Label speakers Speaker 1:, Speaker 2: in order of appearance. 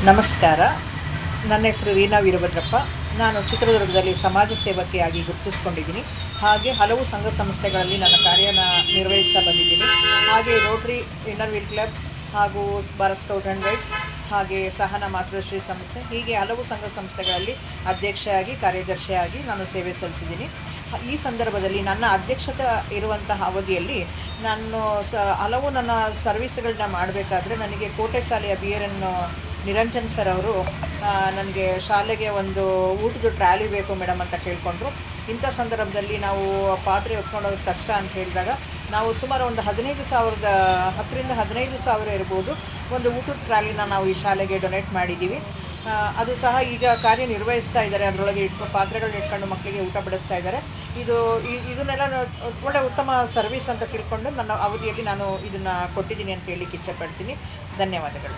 Speaker 1: ನಮಸ್ಕಾರ. ನನ್ನ ಹೆಸರು ರೀನಾ ವೀರಭದ್ರಪ್ಪ. ನಾನು ಚಿತ್ರದುರ್ಗದಲ್ಲಿ ಸಮಾಜ ಸೇವಕಿಯಾಗಿ ಗುರುತಿಸ್ಕೊಂಡಿದ್ದೀನಿ. ಹಾಗೆ ಹಲವು ಸಂಘ ಸಂಸ್ಥೆಗಳಲ್ಲಿ ನನ್ನ ಕಾರ್ಯನ ನಿರ್ವಹಿಸ್ತಾ ಬಂದಿದ್ದೀನಿ. ಹಾಗೆ ರೋಟ್ರಿ ಇನ್ನರ್ ವೀಲ್ ಕ್ಲಬ್ ಹಾಗೂ ಭಾರತ್ ಸ್ಕೌಟ್ ಆ್ಯಂಡ್ ಗೈಡ್ಸ್, ಹಾಗೆ ಸಹನ ಮಾತೃಶ್ರೀ ಸಂಸ್ಥೆ, ಹೀಗೆ ಹಲವು ಸಂಘ ಸಂಸ್ಥೆಗಳಲ್ಲಿ ಅಧ್ಯಕ್ಷೆಯಾಗಿ ಕಾರ್ಯದರ್ಶಿಯಾಗಿ ನಾನು ಸೇವೆ ಸಲ್ಲಿಸಿದ್ದೀನಿ. ಈ ಸಂದರ್ಭದಲ್ಲಿ ನನ್ನ ಅಧ್ಯಕ್ಷತೆ ಇರುವಂತಹ ಅವಧಿಯಲ್ಲಿ ನಾನು ಹಲವು ನನ್ನ ಸರ್ವೀಸ್ಗಳನ್ನ ಮಾಡಬೇಕಾದ್ರೆ ನನಗೆ ಕೋಟೆ ಶಾಲೆಯ BRN ನಿರಂಜನ್ ಸರ್ ಅವರು ನನಗೆ ಶಾಲೆಗೆ ಒಂದು ಊಟದ ಟ್ರಾಲಿ ಬೇಕು ಮೇಡಮ್ ಅಂತ ಕೇಳಿಕೊಂಡ್ರು. ಇಂಥ ಸಂದರ್ಭದಲ್ಲಿ ನಾವು ಪಾತ್ರೆ ಹೊತ್ಕೊಂಡೋಗೋದು ಕಷ್ಟ ಅಂತ ಹೇಳಿದಾಗ ನಾವು ಸುಮಾರು ಒಂದು 10ರಿಂದ 15,000 ಇರ್ಬೋದು ಒಂದು ಊಟದ ಟ್ರಾಲಿನ ನಾವು ಈ ಶಾಲೆಗೆ ಡೊನೇಟ್ ಮಾಡಿದ್ದೀವಿ. ಅದು ಸಹ ಈಗ ಕಾರ್ಯನಿರ್ವಹಿಸ್ತಾ ಇದ್ದಾರೆ. ಅದರೊಳಗೆ ಪಾತ್ರೆಗಳನ್ನ ಇಟ್ಕೊಂಡು ಮಕ್ಕಳಿಗೆ ಊಟ ಬಡಿಸ್ತಾ ಇದ್ದಾರೆ. ಇದನ್ನೆಲ್ಲ ಒಳ್ಳೆ ಉತ್ತಮ ಸರ್ವಿಸ್ ಅಂತ ತಿಳ್ಕೊಂಡು ನನ್ನ ಅವಧಿಯಲ್ಲಿ ನಾನು ಇದನ್ನು ಕೊಟ್ಟಿದ್ದೀನಿ ಅಂತ ಹೇಳಲಿಕ್ಕೆ ಇಚ್ಛೆಪಡ್ತೀನಿ. ಧನ್ಯವಾದಗಳು.